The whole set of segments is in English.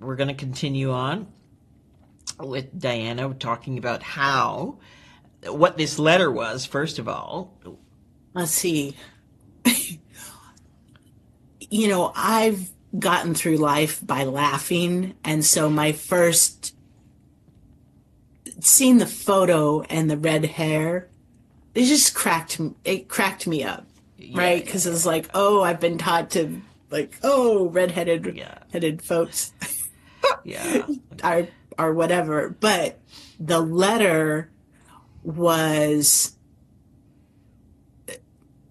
we're going to continue on with Diana talking about what this letter was, first of all. Let's see. I've gotten through life by laughing. And so my first seeing the photo and the red hair, it cracked me up, Yeah, right? yeah, Because it's yeah, like, oh, I've been taught to like, oh, redheaded yeah, headed folks yeah. are are whatever. But the letter was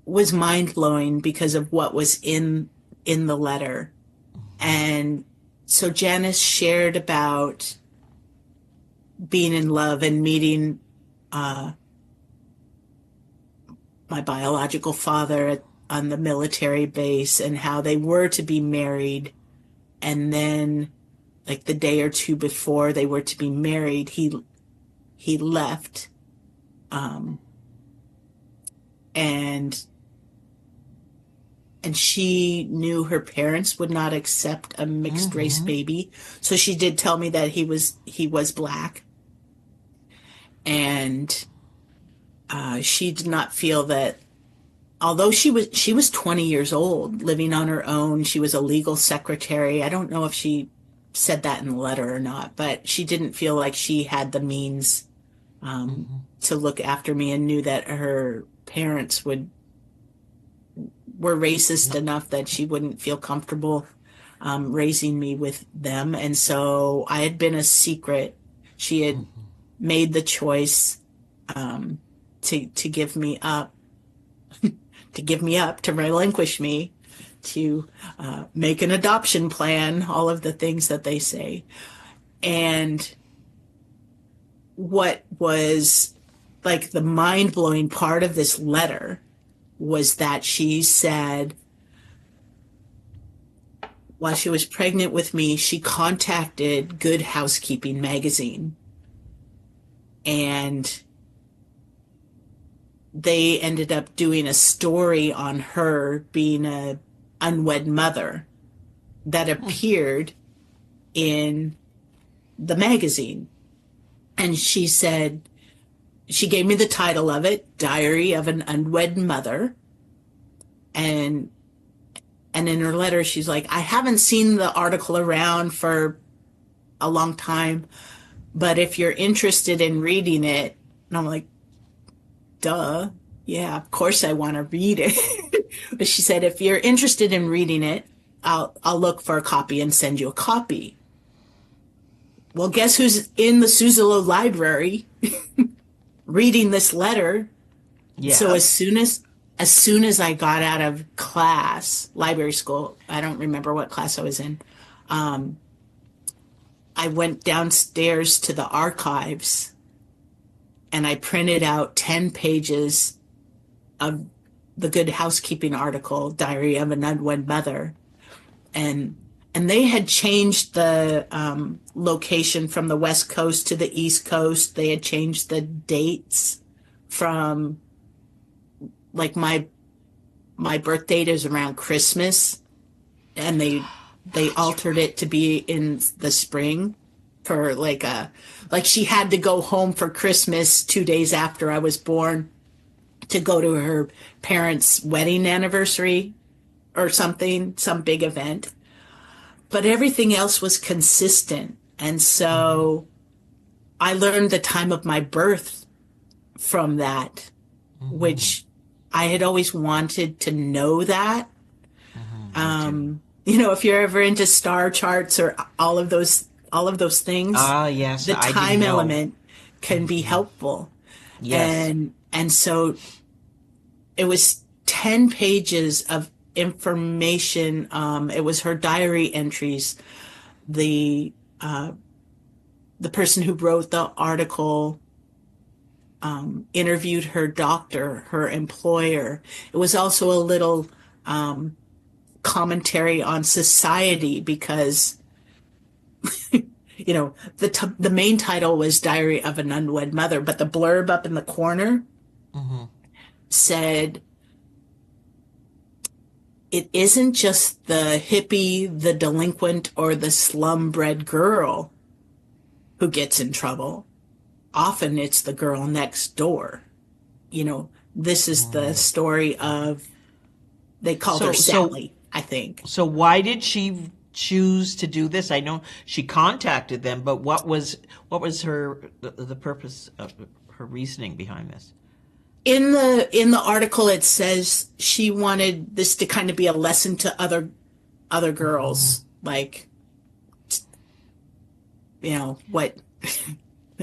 was mind blowing because of what was in the letter. And so Janice shared about being in love and meeting uh, my biological father on the military base and how they were to be married. And then, like the day or two before they were to be married, he left, um, and and she knew her parents would not accept a mixed race Mm-hmm. baby. So she did tell me that he was black, and she did not feel that, although she was 20 years old, living on her own. She was a legal secretary. I don't know if she said that in the letter or not, but she didn't feel like she had the means Mm-hmm. to look after me, and knew that her parents would were racist Yep. enough that she wouldn't feel comfortable raising me with them. And so I had been a secret. She had Mm-hmm. made the choice um, to give me up, to relinquish me, to make an adoption plan, all of the things that they say. And what was like the mind blowing part of this letter was that she said, while she was pregnant with me, she contacted Good Housekeeping magazine, and they ended up doing a story on her being a unwed mother that appeared in the magazine. And she said, she gave me the title of it, Diary of an Unwed Mother. And in her letter, she's like, I haven't seen the article around for a long time, but if you're interested in reading it, and I'm like, duh, yeah, of course I want to read it. But she said, if you're interested in reading it, I'll look for a copy and send you a copy. Well, guess who's in the Suzzalo library reading this letter? So Yes. as soon as I got out of class, library school, I don't remember what class I was in. Um, I went downstairs to the archives and I printed out 10 pages of the Good Housekeeping article, Diary of an Unwed Mother. And they had changed the location from the West Coast to the East Coast. They had changed the dates from, like, my birth date is around Christmas, and they That's altered it to be in the spring for like she had to go home for Christmas 2 days after I was born to go to her parents' wedding anniversary or something, some big event. But everything else was consistent. And right. so I learned the time of my birth from that, Mm-hmm. which I had always wanted to know that. Mm-hmm. Me too. If you're ever into star charts or all of those things, Ah, yes, the I didn't time know. element can be Mm-hmm. helpful. Yes. And so it was 10 pages of information. It was her diary entries. The the person who wrote the article interviewed her doctor, her employer. It was also a little commentary on society because the main title was Diary of an Unwed Mother, but the blurb up in the corner Mm-hmm. said, it isn't just the hippie, the delinquent, or the slum-bred girl who gets in trouble. Often it's the girl next door. You know, this is the story of, they called her So so Sally, I think. so why did she choose to do this? I know she contacted them, but what was the purpose of her reasoning behind this? In the article, it says she wanted this to kind of be a lesson to other girls, like, what,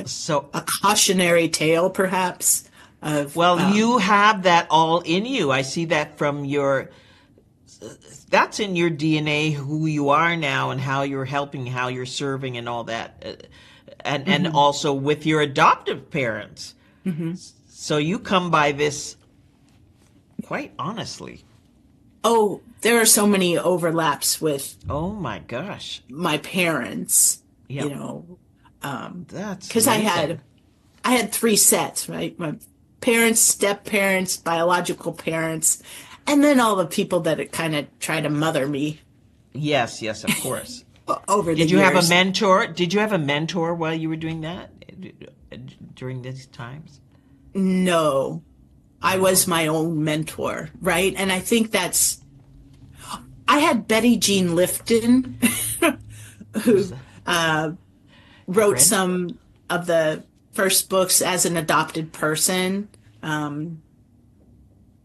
So, a cautionary tale, perhaps, of well, you have that all in you. I see that from that's in your DNA, who you are now and how you're helping, how you're serving and all that. And also with your adoptive parents. So you come by this quite honestly. oh, there are so many overlaps with Oh my gosh. my parents, Yep. That's because amazing. I had three sets, right? My parents, step parents, biological parents, and then all the people that kind of try to mother me Yes, yes, of course. over the Did you have a years. mentor? Did you have a mentor while you were doing that during these times? No, I No. was my own mentor, right? And I think I had Betty Jean Lifton, Who's who that? A wrote friend? some of the first books as an adopted person.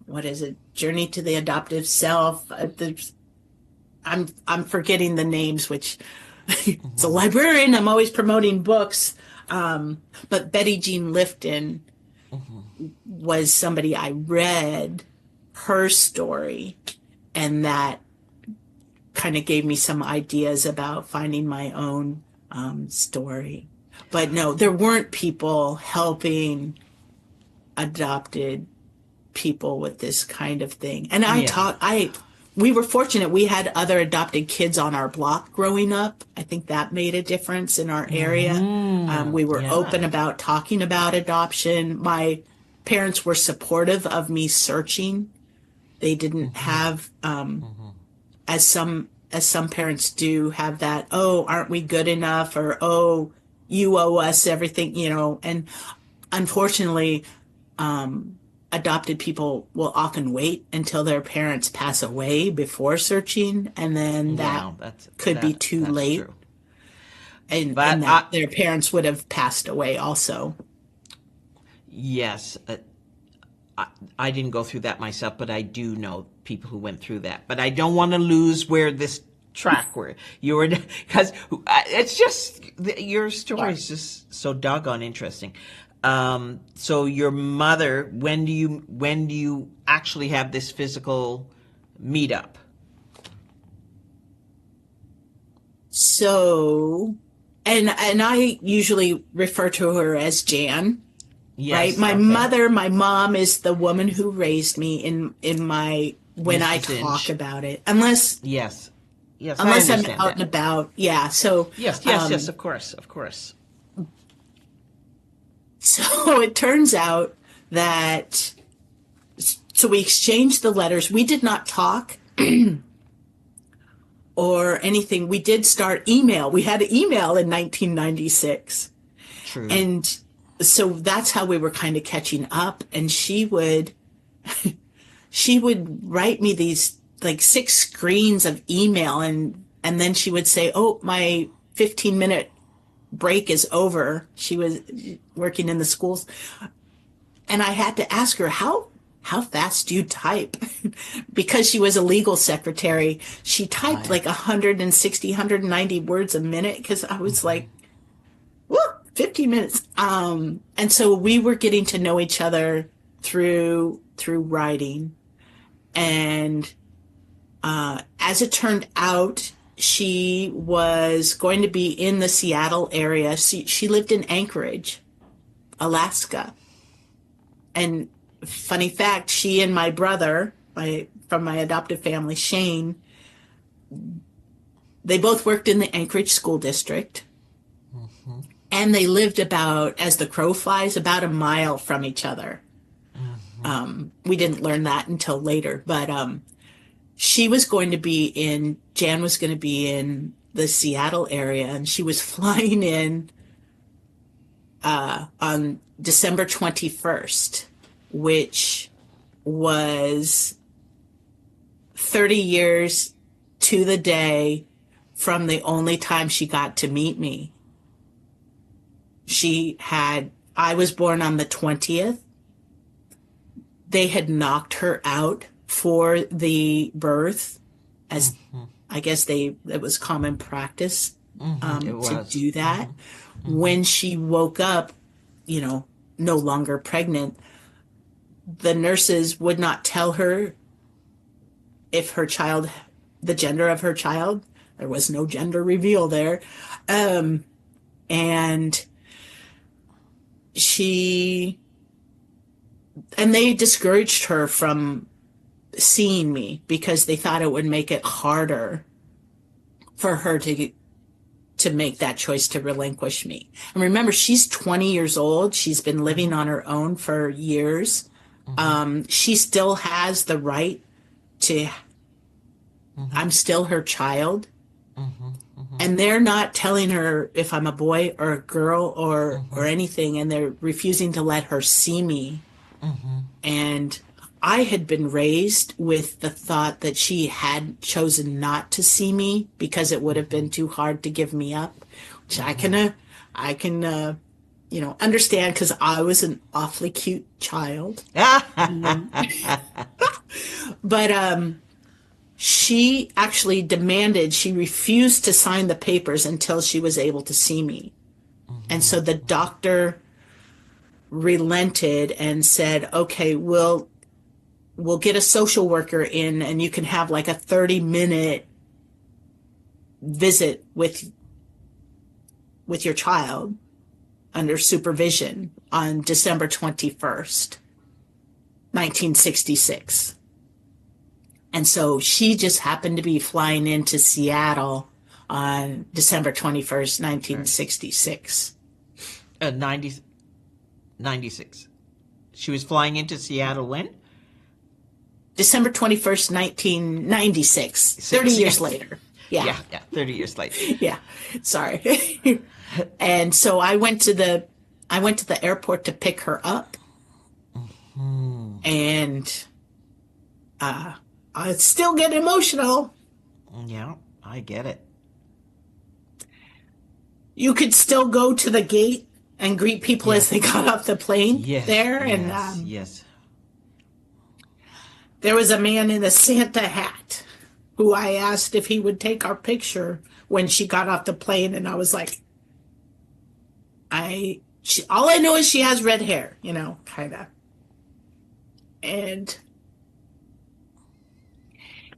What is it? Journey to the Adoptive Self. I'm forgetting the names, which it's a librarian. I'm always promoting books. But Betty Jean Lifton was somebody I read her story, and that kind of gave me some ideas about finding my own story. But no, there weren't people helping adopted people with this kind of thing. And Yeah. we were fortunate. We had other adopted kids on our block growing up. I think that made a difference in our area. We were Yeah. open about talking about adoption. My parents were supportive of me searching. They didn't have, as some parents do, have that, oh, aren't we good enough? Or, oh, you owe us everything, and unfortunately, adopted people will often wait until their parents pass away before searching, and then that Yeah, could be too that's late, true. and But that their parents would have passed away also. yes, I, I didn't go through that myself, but I do know people who went through that. But I don't want to lose where this track where you were, because it's just your story Yeah. is just so doggone interesting. So your mother, when do you actually have this physical meetup? So, and I usually refer to her as Jan, right? Yes, My okay. mother, my mom is the woman who raised me in my when I Mrs. talk Inch. about it. Unless Yes. Yes, I unless I'm understand out and that. about. Yeah. So, Yes, yes, yes, of course, of course. so it turns out that so we exchanged the letters. We did not talk or anything. We did start email. We had email in 1996. True. And so that's how we were kind of catching up. And she would write me these like 6 screens of email, and then she would say, "Oh, my 15-minute break is over." She was working in the schools, and I had to ask her, how fast do you type? Because she was a legal secretary, she typed I like 160, 190 words a minute, because I was like, whoa, 15 minutes. And so we were getting to know each other through writing. And as it turned out, she was going to be in the Seattle area. She lived in Anchorage, Alaska. And funny fact, she and my brother, from my adoptive family, Shane, they both worked in the Anchorage School District. And they lived about, as the crow flies, about a mile from each other. We didn't learn that until later, but Jan was going to be in the Seattle area, and she was flying in on December 21st, which was 30 years to the day from the only time she got to meet me. I was born on the 20th. They had knocked her out for the birth, as I guess it was common practice to do that. When she woke up, no longer pregnant, the nurses would not tell her the gender of her child. There was no gender reveal there. And they discouraged her from seeing me because they thought it would make it harder for her to make that choice to relinquish me. And remember, she's 20 years old. She's been living on her own for years. She still has the right to, I'm still her child. And they're not telling her if I'm a boy or a girl or anything, and they're refusing to let her see me. And I had been raised with the thought that she had chosen not to see me because it would have been too hard to give me up, which I can understand, because I was an awfully cute child. But she actually she refused to sign the papers until she was able to see me. And so the doctor relented and said, okay, we'll get a social worker in, and you can have like a 30-minute visit with your child under supervision on December 21st, 1966. And so she just happened to be flying into Seattle on December 21st, 1966. 96. She was flying into Seattle when? December 21st, 1996. 30 years later. Yeah. Yeah, 30 years later. Yeah. Sorry. And so I went to the airport to pick her up. And I still get emotional. Yeah, I get it. You could still go to the gate and greet people as they got off the plane there. And yes. There was a man in a Santa hat who I asked if he would take our picture when she got off the plane. And I was like, all I know is she has red hair, kind of. And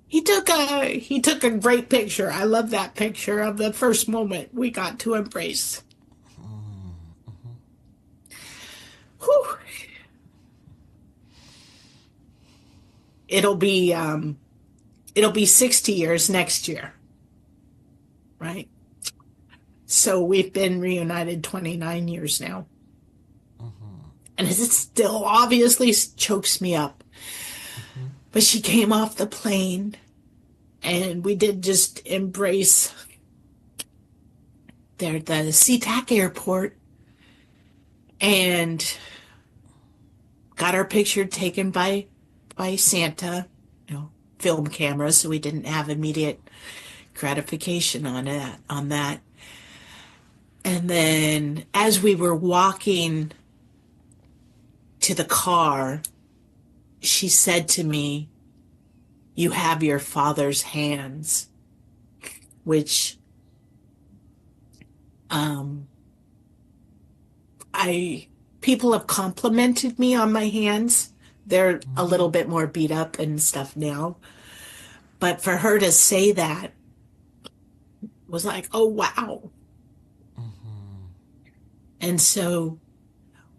he took a great picture. I love that picture of the first moment we got to embrace. Whew. It'll be 60 years next year, right? So we've been reunited 29 years now. And it still obviously chokes me up. But she came off the plane, and we did just embrace there at the SeaTac airport, and got our picture taken by Santa, film cameras, so we didn't have immediate gratification on that. And then as we were walking to the car, she said to me, "You have your father's hands," which people have complimented me on my hands. They're a little bit more beat up and stuff now. But for her to say that was like, oh, wow. And so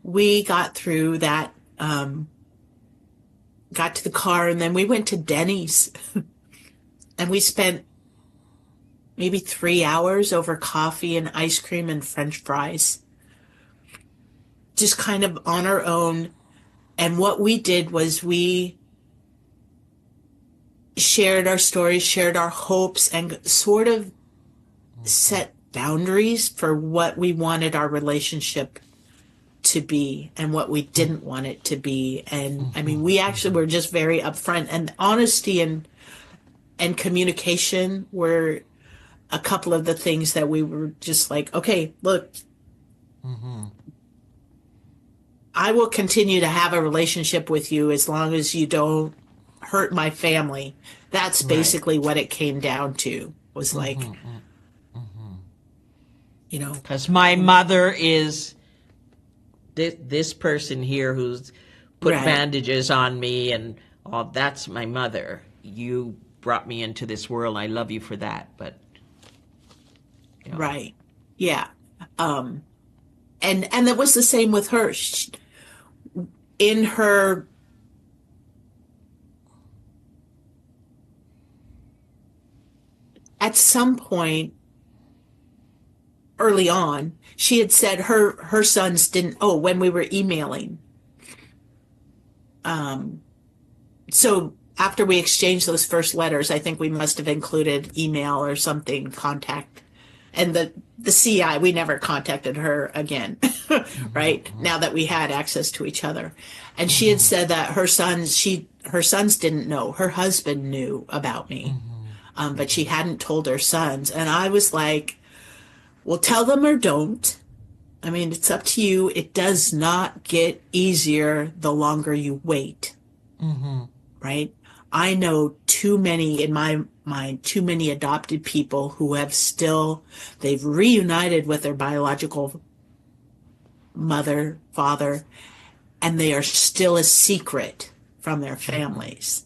we got through that, got to the car, and then we went to Denny's. And we spent maybe 3 hours over coffee and ice cream and French fries, just kind of on our own. And what we did was we shared our stories, shared our hopes, and sort of set boundaries for what we wanted our relationship to be and what we didn't want it to be. And I mean, we actually were just very upfront, and honesty and communication were a couple of the things that we were just like, okay, look, I will continue to have a relationship with you as long as you don't hurt my family. That's Right. basically what it came down to, was like, you know, Because my mother is this person here who's put right, bandages on me and all. That's my mother. You brought me into this world. I love you for that. But you know, right. Yeah. And that was the same with her. In her, at some point early on, she had said her sons didn't, oh, when we were emailing. So after we exchanged those first letters, I think we must have included email or something, contact. And the CI, we never contacted her again, right? Now that we had access to each other. And she had said that her sons didn't know. Her husband knew about me. But she hadn't told her sons. And I was like, well, tell them or don't. I mean, it's up to you. It does not get easier the longer you wait. Right? I know too many, in my mind, too many adopted people who have they've reunited with their biological mother, father, and they are still a secret from their families.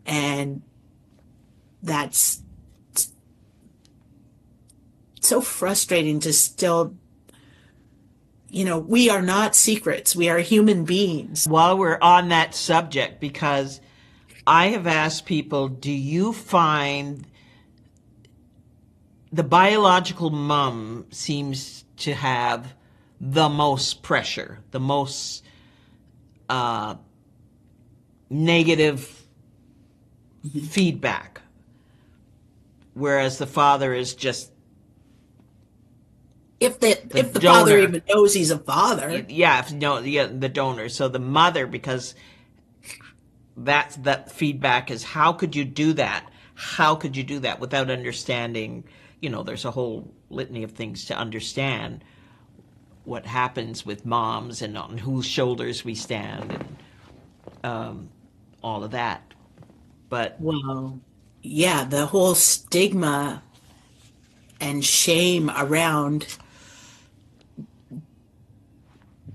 And that's so frustrating to still, we are not secrets. We are human beings. while we're on that subject, because I have asked people, do you find the biological mom seems to have the most pressure, the most negative feedback, whereas the father is just If the donor. father even knows he's a father. the donor. So the mother, because that feedback is, how could you do that? How could you do that without understanding? There's a whole litany of things to understand what happens with moms and on whose shoulders we stand and all of that. But Well, yeah, the whole stigma and shame around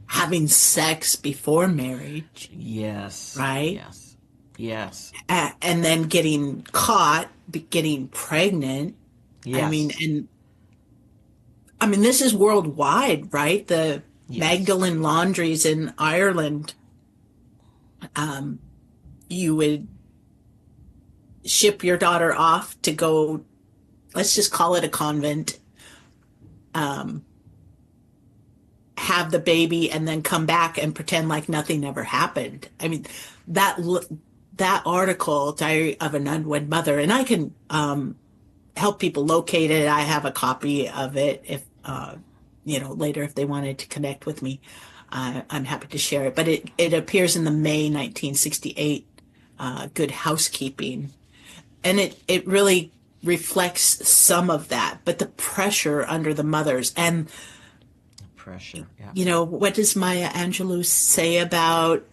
having sex before marriage, yes, right? yes, And then getting caught, getting pregnant. yes. I mean, this is worldwide, right? The Yes. Magdalene laundries in Ireland, you would ship your daughter off to go, let's just call it a convent, have the baby, and then come back and pretend like nothing ever happened. I mean, that article, Diary of an Unwed Mother, and I can help people locate it. I have a copy of it if later if they wanted to connect with me. I'm happy to share it. But it appears in the May 1968 Good Housekeeping, and it really reflects some of that. But the pressure under the mothers, and Pressure. Yeah. what does Maya Angelou say about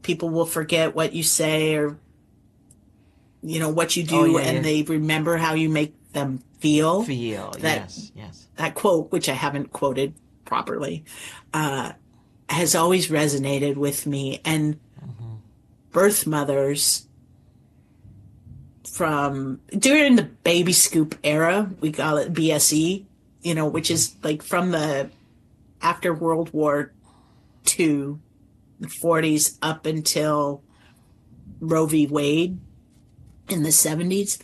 people will forget what you say, or what you do, and they remember how you make them feel. Yes. That quote, which I haven't quoted properly, has always resonated with me. And birth mothers from during the baby scoop era, we call it BSE, which is like from the after World War II, the 40s up until Roe v. Wade in the 70s,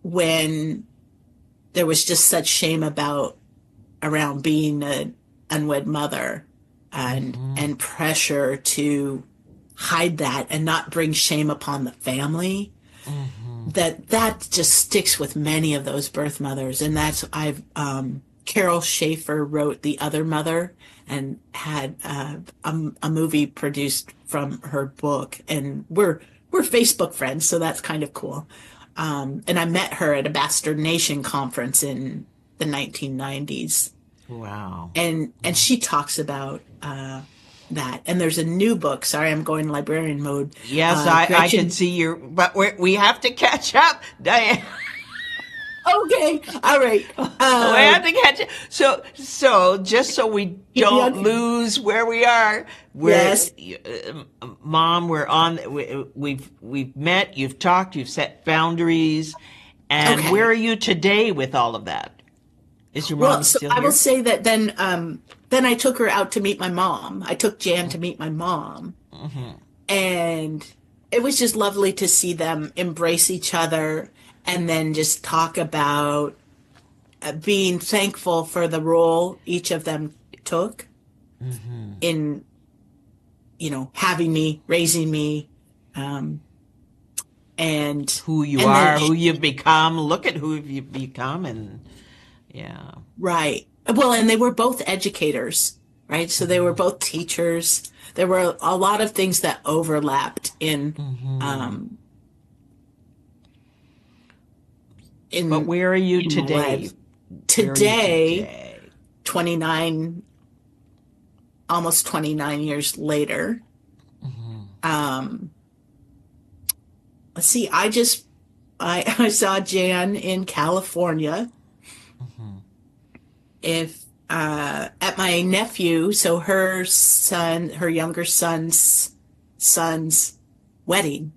when there was just such shame around being an unwed mother, and pressure to hide that and not bring shame upon the family, that just sticks with many of those birth mothers. And that's Carol Schaefer wrote The Other Mother and had a movie produced from her book, and we're Facebook friends, so that's kind of cool. And I met her at a Bastard Nation conference in the 1990s, Wow. and she talks about that. And there's a new book. Sorry, I'm going librarian mode. Yes, I can see your, but we have to catch up, Diane. Okay, all right. We have to catch up. So just so we don't lose where we are, Yes. Mom, we're on. We've met. You've talked. You've set boundaries. And Okay. where are you today with all of that? Is your mom Well, so still I here? will say that then I took her out to meet my mom. I took Jan to meet my mom. And it was just lovely to see them embrace each other and then just talk about being thankful for the role each of them took in, having me, raising me, and Who you and are, then who you've become. Look at who you've become, and yeah. right. Well, and they were both educators, right? So they were both teachers. There were a lot of things that overlapped in But where are you in my today? life. Where are you Today, 29, almost 29 years later. Let's see, I saw Jan in California. If at my nephew, so her younger son's wedding.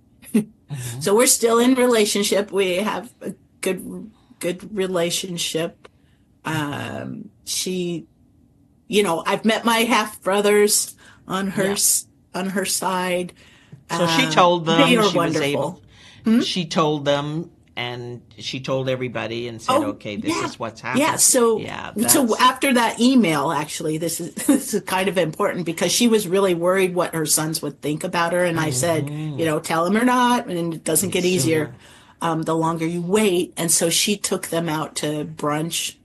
So we're still in relationship. We have a good relationship. She, I've met my half brothers on her side. So she told them They are she was wonderful. able. She told them, and she told everybody, and said, "Okay, this yeah. is what's happening." Yeah, so yeah, so after that email, actually, this is kind of important because she was really worried what her sons would think about her, and I said, tell them or not, and it doesn't get easier the longer you wait. And so she took them out to brunch.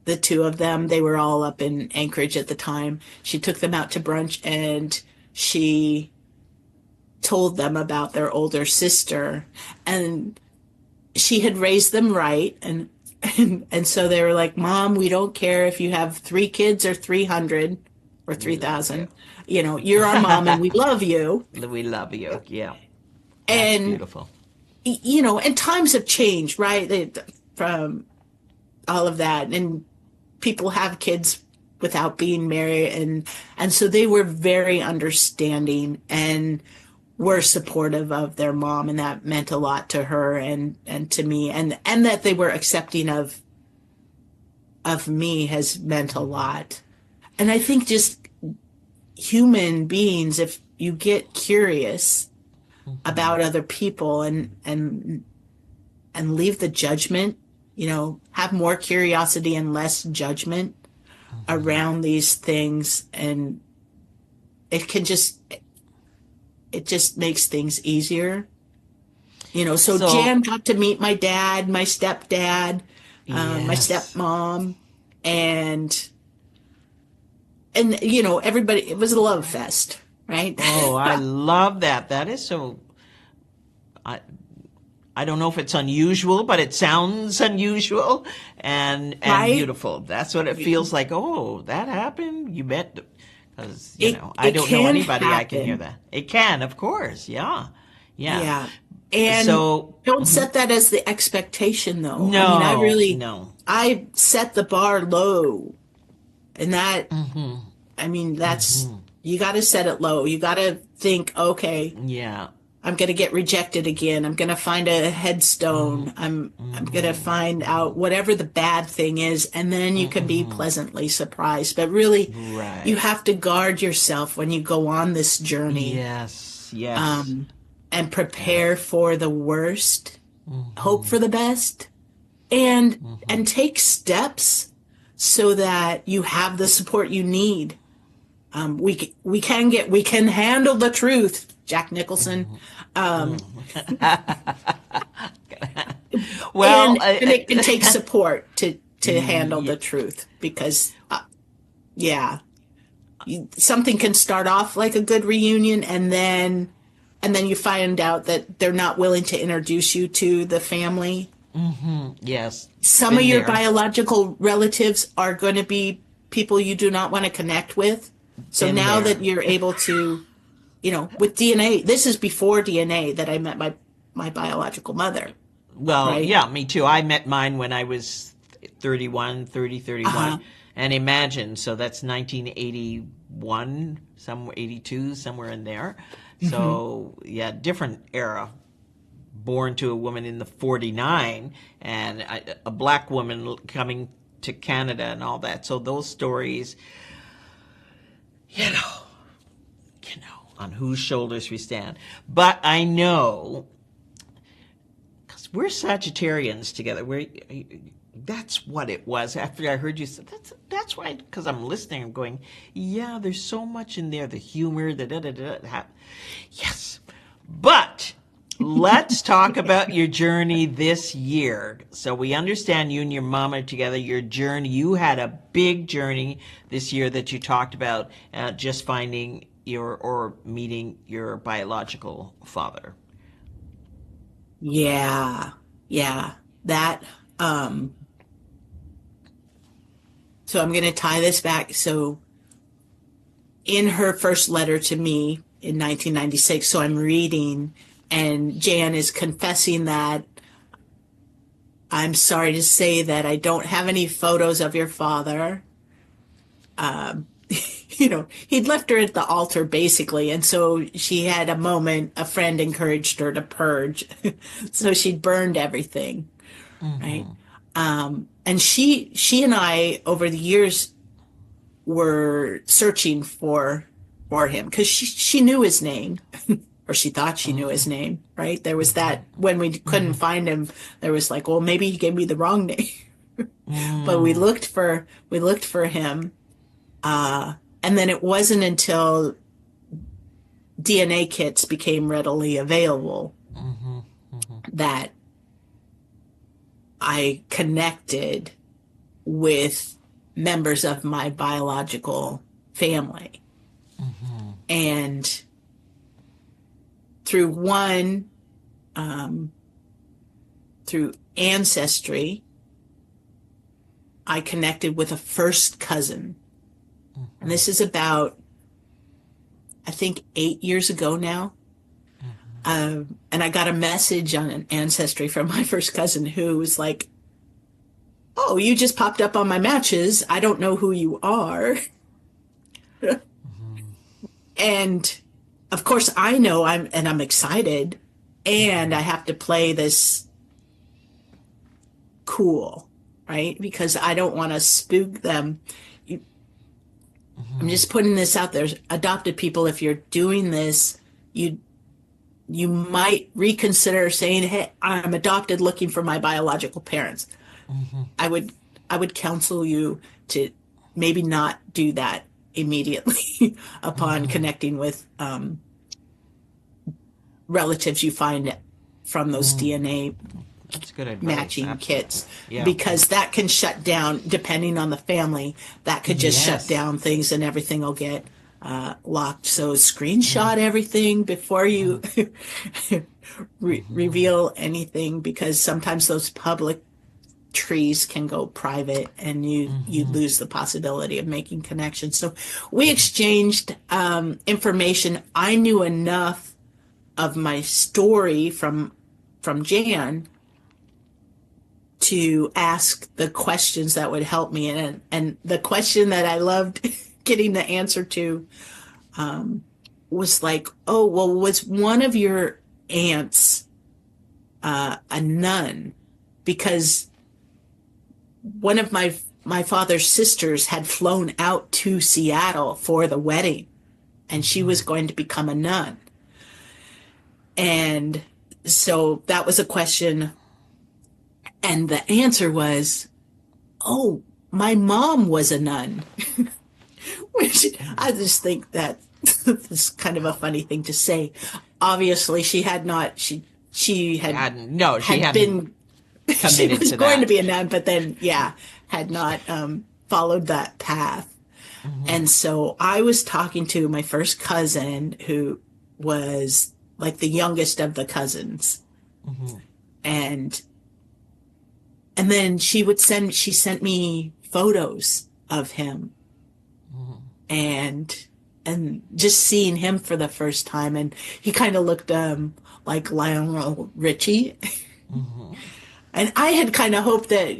The two of them, they were all up in Anchorage at the time. She took them out to brunch, and she told them about their older sister, and she had raised them right, and so they were like, "Mom, we don't care if you have 3 kids or 300 or 3,000. You're our mom, and we love you." we love you. Yeah, that's And beautiful. and times have changed, right? From all of that, and people have kids without being married, and so they were very understanding and were supportive of their mom, and that meant a lot to her and to me, and that they were accepting of me has meant a lot. And I think just human beings, if you get curious about other people and leave the judgment, have more curiosity and less judgment around these things, and it just makes things easier. So Jan got to meet my dad, my stepdad, my stepmom, and everybody, it was a love fest, right? Oh, I love that. That is so. I don't know if it's unusual, but it sounds unusual and Right? beautiful. That's what it feels like. Oh, that happened. You met, because I It don't know can anybody I can happen. hear that. It can, of course. Yeah, yeah. Yeah. And So don't set that as the expectation, though. no, I mean, no. I set the bar low, and that, that's, you got to set it low. You got to think, okay, Yeah. I'm going to get rejected again. I'm going to find a headstone. I'm going to find out whatever the bad thing is, and then you can be pleasantly surprised. But really, Right. you have to guard yourself when you go on this journey. Yes. Yes. And prepare for the worst, hope for the best, and take steps so that you have the support you need We can handle the truth, Jack Nicholson. Well, And it can take support to handle yeah, the truth because yeah, something can start off like a good reunion and then you find out that they're not willing to introduce you to the family. yes, Some of been your there, biological relatives are going to be people you do not want to connect with. So been now that there. you're able to, with DNA, this is before DNA that I met my biological mother, Well, right? yeah, me too. I met mine when I was 31. Uh-huh. And imagine, so that's 1981, somewhere 82, somewhere in there. So, yeah, different era. Born to a woman in the 49 and a black woman coming to Canada and all that. So those stories, you know, on whose shoulders we stand. But I know because we're Sagittarians together. That's what it was. After I heard you say that's why. Because I'm listening, I'm going, yeah. There's so much in there. The humor, the da da da. Yes, but let's talk about your journey this year. So we understand you and your mom are together. Your journey. You had a big journey this year that you talked about. Just finding or meeting your biological father. Yeah. Yeah. That um so I'm going to tie this back. So in her first letter to me in 1996, so I'm reading and Jan is confessing that I'm sorry to say that I don't have any photos of your father. He'd left her at the altar basically. And so she had a moment, a friend encouraged her to purge. So she burned everything, right? And she and I over the years were searching for him because she knew his name or she thought she knew his name, right? There was that when we couldn't find him, there was like, well, maybe he gave me the wrong name. But we looked for him. And then it wasn't until DNA kits became readily available that I connected with members of my biological family. And through through ancestry, I connected with a first cousin. And this is about, I think, 8 years ago now. And I got a message on an ancestry from my first cousin who was like, oh, you just popped up on my matches. I don't know who you are. And of course I know I'm excited and I have to play this cool, right? Because I don't want to spook them. I'm just putting this out there. Adopted people, if you're doing this, you might reconsider saying, hey, I'm adopted looking for my biological parents. I would counsel you to maybe not do that immediately upon connecting with relatives you find from those DNA That's good advice. matching Absolutely. kits, Yeah. because that can shut down, depending on the family, that could just shut Yes. down things and everything will get locked. So screenshot everything before you reveal anything, because sometimes those public trees can go private and you lose the possibility of making connections. So we exchanged information. I knew enough of my story from Jan to ask the questions that would help me. And the question that I loved getting the answer to was like, oh, well, was one of your aunts a nun? Because one of my father's sisters had flown out to Seattle for the wedding, and she was going to become a nun. And so that was a question. And the answer was, oh, my mom was a nun, Which I just think that is kind of a funny thing to say. Obviously, she had not. She No, she had hadn't been. She committed was to going to that. be a nun, but then yeah, had not followed that path. Hmm. And so I was talking to my first cousin, who was like the youngest of the cousins, Hmm. and then she sent me photos of him, and just seeing him for the first time, and he kind of looked like Lionel Richie. Hmm. And I had kind of hoped that,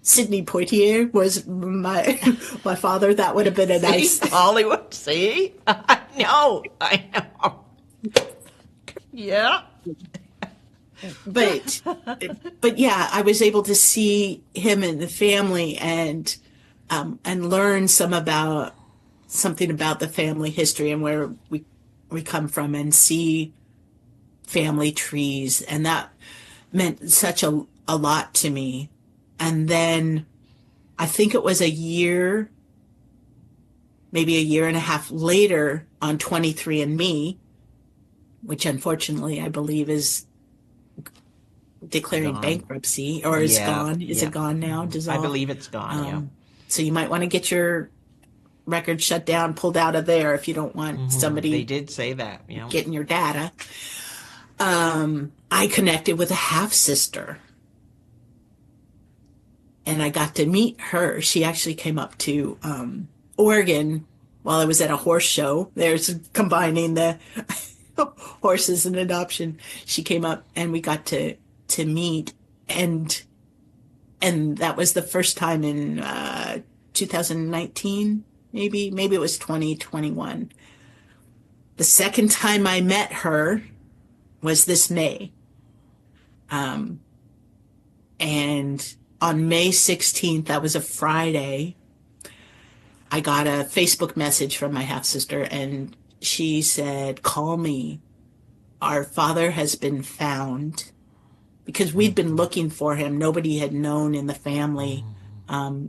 Sidney Poitier was my my father. That would have been a See, nice. Hollywood. See, I know. I know. Yeah. but yeah, I was able to see him and the family, and learn something about the family history and where we come from, and see family trees, and that meant such a lot to me. And then I think it was a year, maybe a year and a half later, on 23andMe, which unfortunately I believe is declaring Gone. bankruptcy, or is Yeah. gone. Is it Yeah. gone now? I Dissolved? believe it's gone. Yeah. So you might want to get your record shut down, pulled out of there, if you don't want Hmm. They somebody did say that. Yeah. getting your data. I connected with a half sister, and I got to meet her. She actually came up to Oregon while I was at a horse show. There's combining the horses and adoption. She came up, and we got to meet, and that was the first time in 2019, maybe it was 2021. The second time I met her was this May. And on May 16th, that was a Friday, I got a Facebook message from my half sister, and she said, "Call me. Our father has been found." Because we'd been looking for him. Nobody had known in the family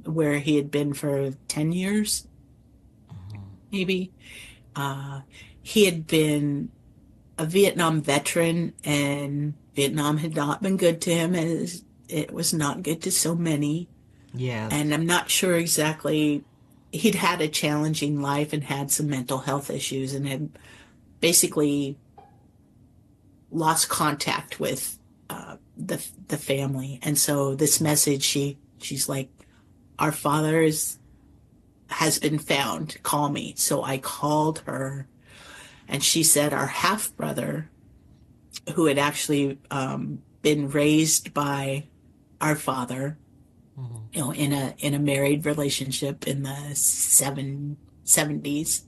where he had been for 10 years, maybe. Uh, he had been a Vietnam veteran, and Vietnam had not been good to him, as it was not good to so many. And Yes. I'm not sure exactly. He'd had a challenging life and had some mental health issues, and had basically lost contact with the family. And so this message, she's like, "Our father has been found. Call me." So I called her, and she said our half brother, who had actually been raised by our father, in a married relationship in the 70s,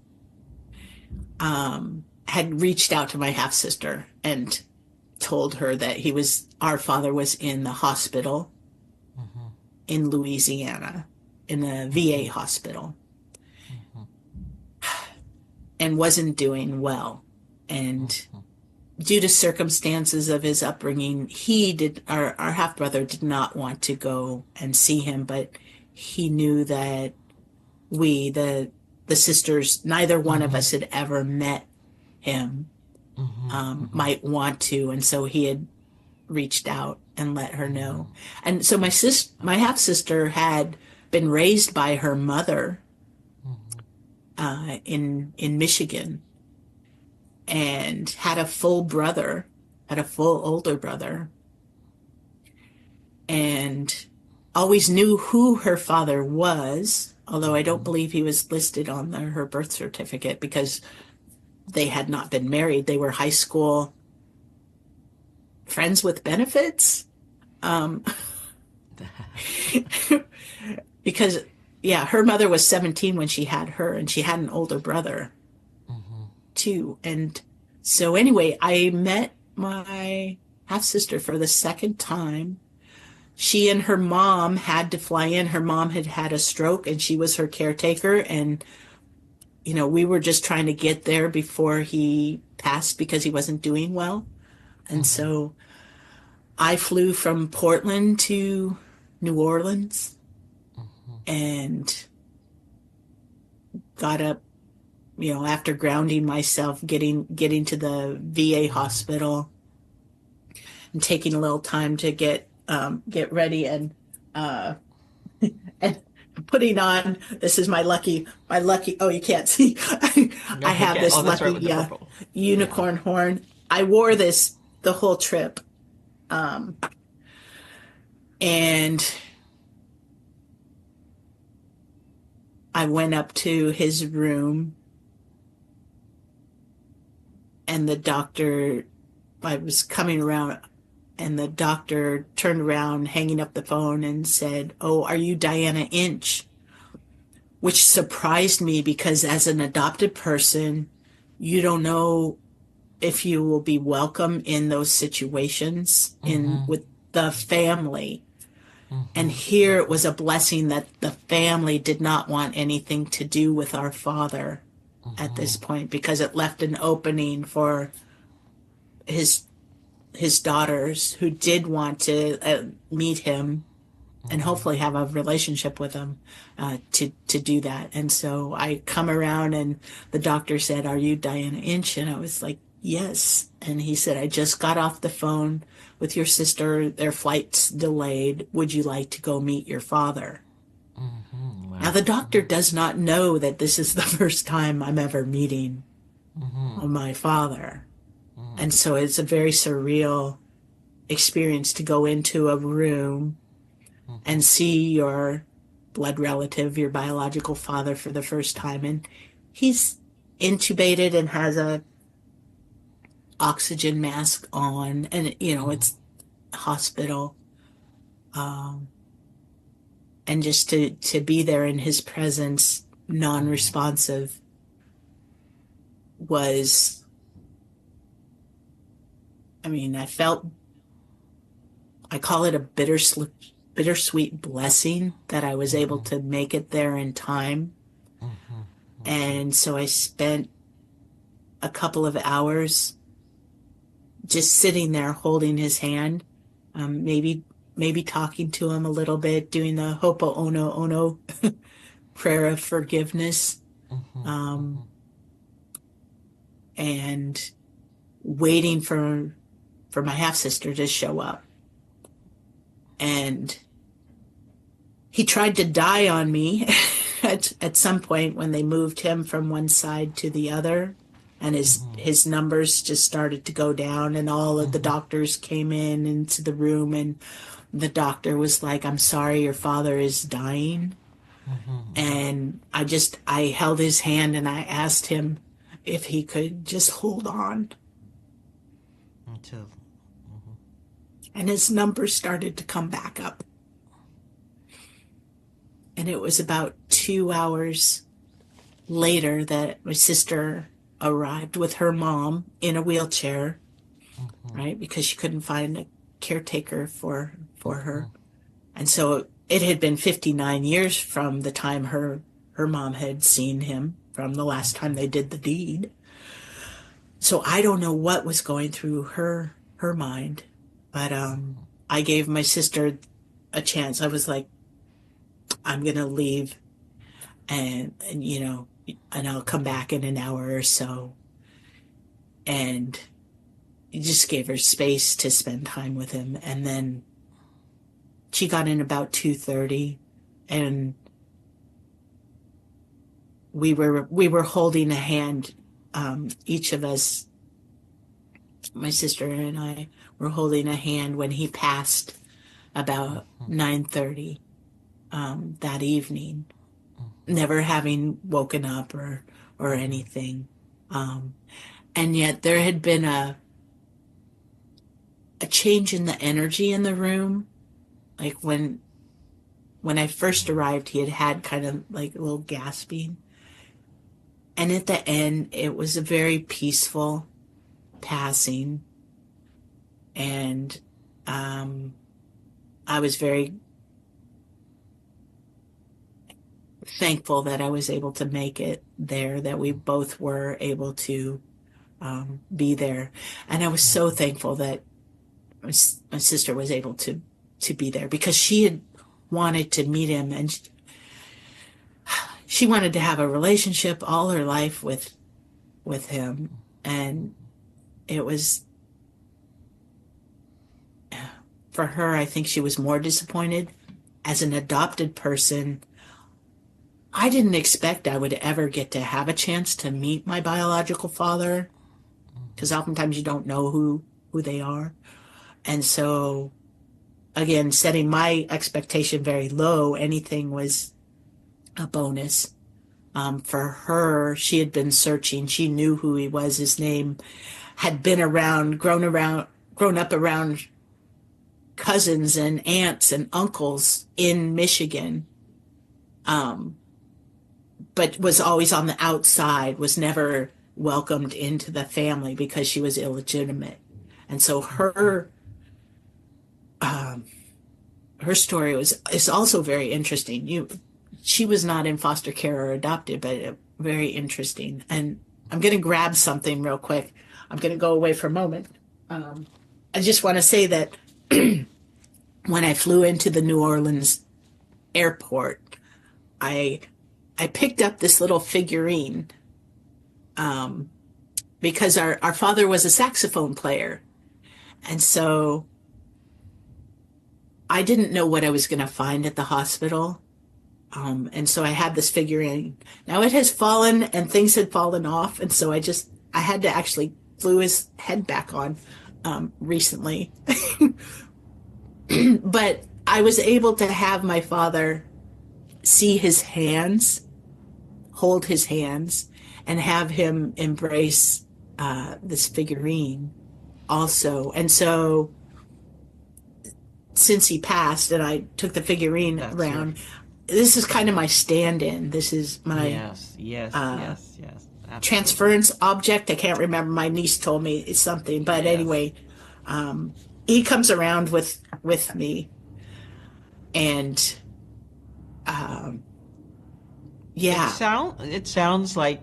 had reached out to my half sister and told her that our father was in the hospital in Louisiana, in the VA hospital, and wasn't doing well. And due to circumstances of his upbringing, our half brother did not want to go and see him, but he knew that the sisters, neither one of us had ever met him, might want to, and so he had reached out and let her know. And so my half sister had been raised by her mother in Michigan, and had a full older brother, and always knew who her father was, although I don't believe he was listed on her birth certificate, because they had not been married. They were high school friends with benefits. Because, yeah, her mother was 17 when she had her, and she had an older brother too. And so anyway, I met my half sister for the second time. She and her mom had to fly in. Her mom had had a stroke, and she was her caretaker. And, we were just trying to get there before he passed, because he wasn't doing well. And so I flew from Portland to New Orleans, and got up, after grounding myself, getting to the VA hospital and taking a little time to get ready and putting on, this is my lucky, oh, you can't see. I have Okay. this Oh, that's right with lucky the purple. Yeah. unicorn horn. I wore this the whole trip. And I went up to his room, and I was coming around, and the doctor turned around, hanging up the phone, and said, "Oh, are you Diana Inch?" Which surprised me because as an adopted person, you don't know if you will be welcome in those situations in with the family. And here it was a blessing that the family did not want anything to do with our father at this point, because it left an opening for his his daughters who did want to meet him and hopefully have a relationship with him, to do that. And so I come around, and the doctor said, "Are you Diana Inch?" And I was like, "Yes." And he said, "I just got off the phone with your sister. Their flight's delayed. Would you like to go meet your father?" Now, Wow. the doctor does not know that this is the first time I'm ever meeting my father. And so it's a very surreal experience to go into a room and see your blood relative, your biological father, for the first time. And he's intubated and has a oxygen mask on, and it's hospital. And just to be there in his presence, non-responsive, was, I call it a bittersweet blessing that I was able to make it there in time. And so I spent a couple of hours just sitting there holding his hand, maybe talking to him a little bit, doing the Ho'oponopono ono prayer of forgiveness, and waiting for my half sister to show up. And he tried to die on me at some point when they moved him from one side to the other, and his numbers just started to go down, and all of the doctors came into the room, and the doctor was like, "I'm sorry, your father is dying." And I held his hand, and I asked him if he could just hold on. Until. And his numbers started to come back up. And it was about 2 hours later that my sister arrived with her mom in a wheelchair, right? Because she couldn't find a caretaker for her. And so it had been 59 years from the time her mom had seen him, from the last time they did the deed. So I don't know what was going through her mind, but I gave my sister a chance. I was like, "I'm gonna leave, and I'll come back in an hour or so." And just gave her space to spend time with him. And then she got in about 2:30, and we were holding a hand. Each of us, my sister and I, were holding a hand when he passed about 9:30 that evening, never having woken up or anything. And yet there had been a change in the energy in the room. Like when I first arrived, he had kind of like a little gasping. And at the end, it was a very peaceful passing. And I was very thankful that I was able to make it there, that we both were able to be there. And I was so thankful that my sister was able to be there, because she had wanted to meet him, and she wanted to have a relationship all her life with him, and it was for her, I think she was more disappointed as an adopted person. I didn't expect I would ever get to have a chance to meet my biological father, because oftentimes you don't know who they are. And so again, setting my expectation very low, anything was a bonus. For her, she had been searching. She knew who he was. His name had been grown up around cousins and aunts and uncles in Michigan, but was always on the outside, was never welcomed into the family because she was illegitimate. And so her story is also very interesting. She was not in foster care or adopted, but very interesting. And I'm going to grab something real quick. I'm going to go away for a moment. I just want to say that when I flew into the New Orleans airport, I picked up this little figurine because our father was a saxophone player. And so I didn't know what I was going to find at the hospital. And so I had this figurine. Now it has fallen and things had fallen off. And so I had to actually glue his head back on recently. But I was able to have my father see his hands, hold his hands, and have him embrace this figurine also. And so since he passed and I took the figurine around, this is kind of my stand-in. This is my yes. transference object. I can't remember. My niece told me it's something, but anyway, he comes around with me, and it sounds like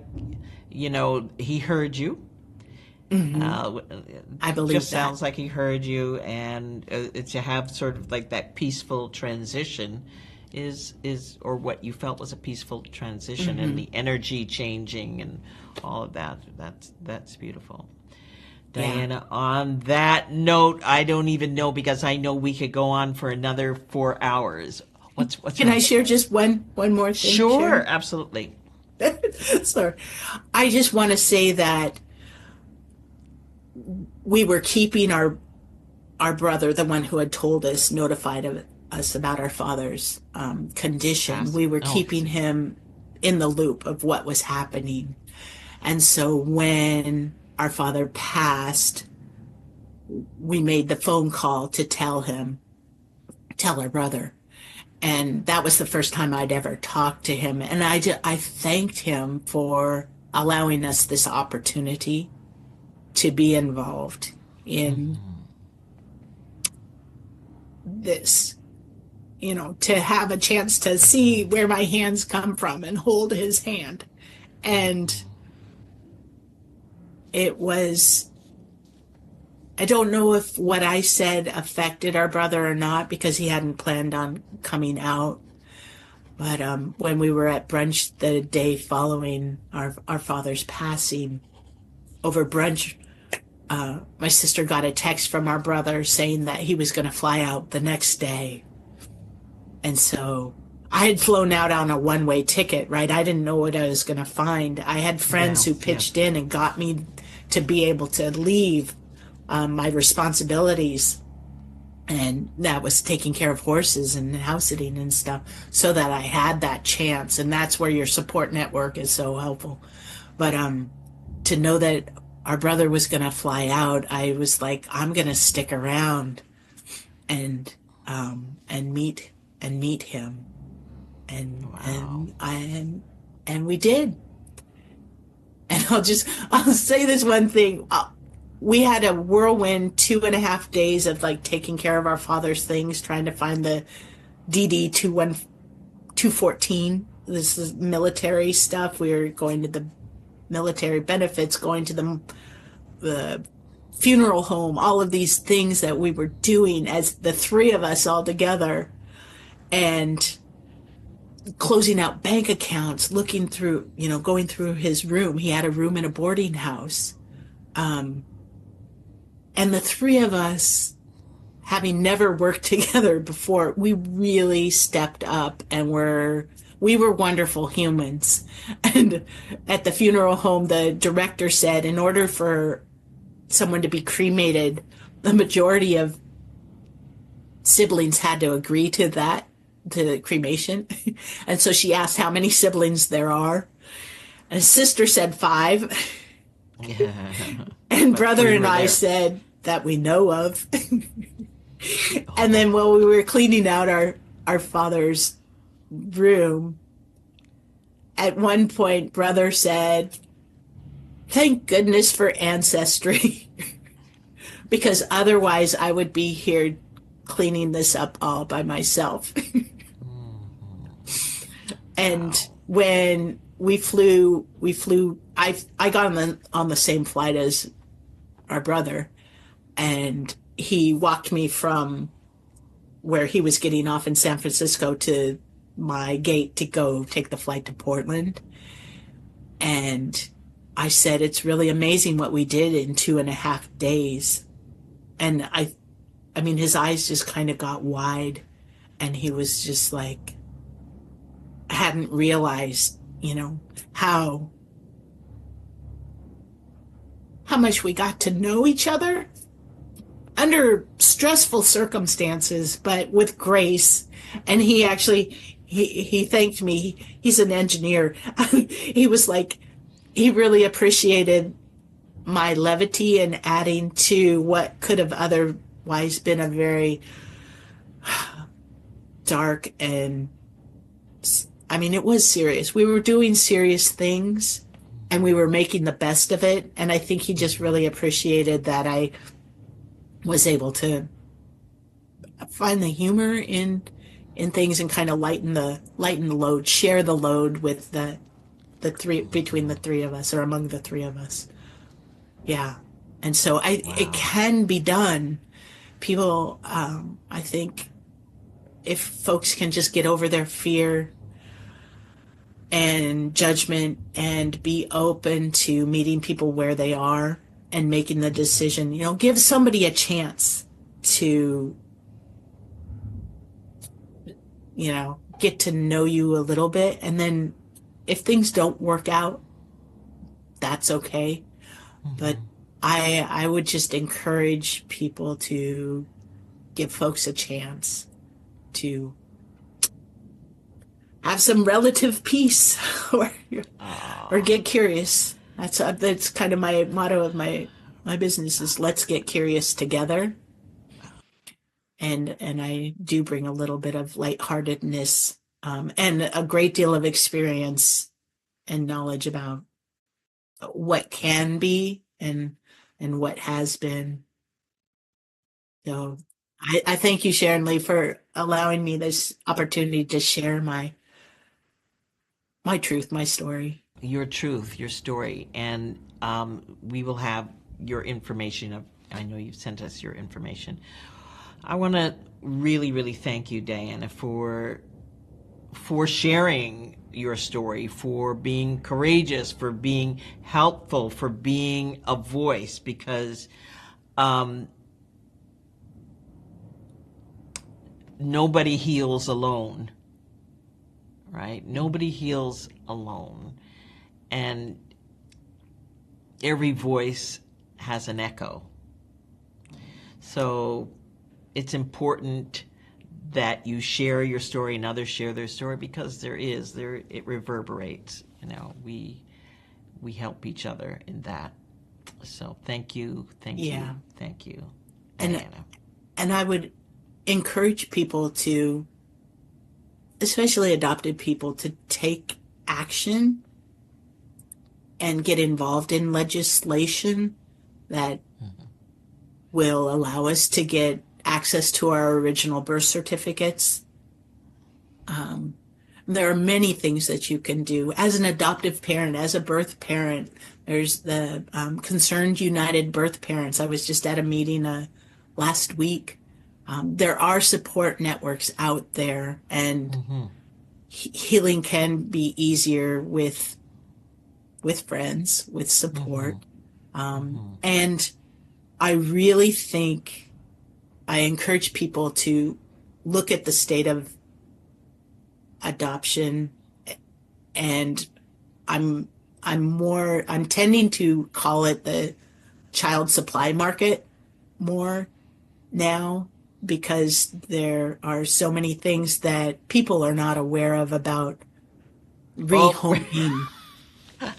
he heard you. I believe just that. Sounds like he heard you, and to have sort of like that peaceful transition is or what you felt was a peaceful transition, and the energy changing and all of that. That's beautiful. Diana, on that note, I don't even know, because I know we could go on for another 4 hours. Can I share just one more thing? Sure, Sharon? absolutely. Sorry. I just want to say that we were keeping our brother, the one who had told us, notified of us about our father's condition. We were keeping him in the loop of what was happening. And so when our father passed, we made the phone call to tell our brother. And that was the first time I'd ever talked to him. And I thanked him for allowing us this opportunity to be involved in this, to have a chance to see where my hands come from and hold his hand. And it was, I don't know if what I said affected our brother or not, because he hadn't planned on coming out. But when we were at brunch the day following our father's passing, over brunch, my sister got a text from our brother saying that he was going to fly out the next day. And so I had flown out on a one-way ticket, right? I didn't know what I was going to find. I had friends who pitched in and got me to be able to leave my responsibilities. And that was taking care of horses and house sitting and stuff, so that I had that chance. And that's where your support network is so helpful. But to know that our brother was going to fly out, I was like, I'm going to stick around and meet him. And we did. And I'll say this one thing. We had a whirlwind 2.5 days of like taking care of our father's things, trying to find the DD 214. This is military stuff. We were going to the military benefits, going to the funeral home, all of these things that we were doing as the three of us all together. And closing out bank accounts, looking through, going through his room. He had a room in a boarding house. And the three of us, having never worked together before, we really stepped up and we were wonderful humans. And at the funeral home, the director said, in order for someone to be cremated, the majority of siblings had to agree to that, to cremation. And so she asked how many siblings there are. And his sister said 5. Yeah. And But brother 3 and were I there. said that we know of. Oh, And then while we were cleaning out our father's room, at one point, brother said, "Thank goodness for ancestry," because otherwise I would be here cleaning this up all by myself. And wow. when I got on the same flight as our brother, and he walked me from where he was getting off in San Francisco to my gate to go take the flight to Portland. And I said, it's really amazing what we did in 2.5 days. And I mean, his eyes just kind of got wide, and he was just like, I hadn't realized, how much we got to know each other under stressful circumstances, but with grace. And he actually, he thanked me. He's an engineer. He was like, he really appreciated my levity and adding to what could have otherwise been a very dark and, I mean, it was serious. We were doing serious things and we were making the best of it. And I think he just really appreciated that I was able to find the humor in things and kind of lighten the load, share the load with the three, between the three of us, or among the three of us. Yeah. And so it Wow. can be done. People, I think if folks can just get over their fear and judgment and be open to meeting people where they are and making the decision, give somebody a chance to, get to know you a little bit. And then if things don't work out, that's okay. But Mhm. I would just encourage people to give folks a chance to have some relative peace, or Ah, get curious. That's kind of my motto of my business is let's get curious together. And I do bring a little bit of lightheartedness, and a great deal of experience and knowledge about what can be and what has been. So I thank you, Sharon Lee, for allowing me this opportunity to share my truth, my story. your truth, your story, and we will have your information. I know you've sent us your information. I want to really, really thank you, Diana, for sharing your story, for being courageous, for being helpful, for being a voice, because um, nobody heals alone, right? Nobody heals alone. And every voice has an echo. So it's important that you share your story and others share their story, because it reverberates. We help each other in that. So thank you, thank Yeah. you, thank you, And Diana. and I would encourage people to, especially adopted people, to take action and get involved in legislation that will allow us to get access to our original birth certificates. There are many things that you can do as an adoptive parent, as a birth parent. There's the Concerned United Birth Parents. I was just at a meeting last week. There are support networks out there, and Mm-hmm. healing can be easier with friends, with support. And I really think I encourage people to look at the state of adoption, and I'm tending to call it the child supply market more now, because there are so many things that people are not aware of about Oh, rehoming.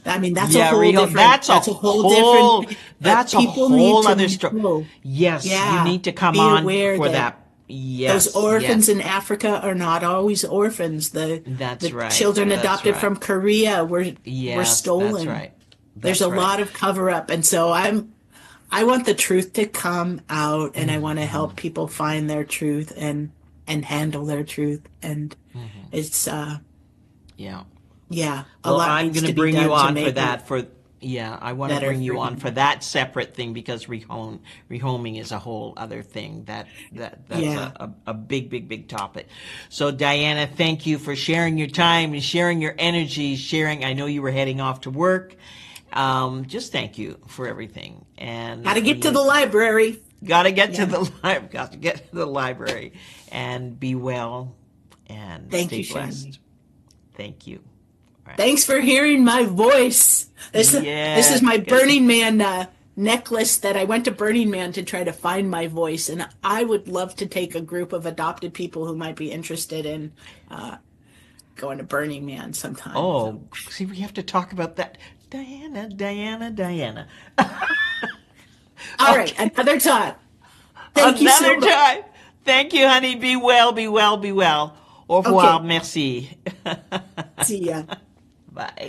I mean, that's a yeah, whole Riho, different, that's a whole different thing. But that's a people need whole to other story. know, Yes, you yeah, need to come be on aware for that that. those Yes, orphans yes. in Africa are not always orphans. That's The right. children That's adopted right. from Korea were Yes, that's stolen. right. There's a That's right. lot of cover up, and so I want the truth to come out, and I want to help people find their truth and handle their truth. And it's Yeah. yeah, a Well, lot I'm needs going to to be bring you done to on for make it that. Yeah, I want to better bring for you on for you. that separate thing, because rehoming is a whole other thing. That's Yeah. a big, big, big topic. So, Diana, thank you for sharing your time and sharing your energy, sharing. I know you were heading off to work. Just thank you for everything. Got to And get to the library. gotta get to Yeah. the got to get to the library, and be well and Thank stay you, Shani. blessed. Thank you. All right. Thanks for hearing my voice. This is Yeah, my good. Burning Man necklace that I went to Burning Man to try to find my voice, and I would love to take a group of adopted people who might be interested in going to Burning Man sometime. So, Oh, see, we have to talk about that. Diana, Diana, Diana. all right, Okay, another time. Thank you so another much. time. Thank you, honey. Be well, be well, be well. Au revoir. Okay, Merci. see ya. Bye.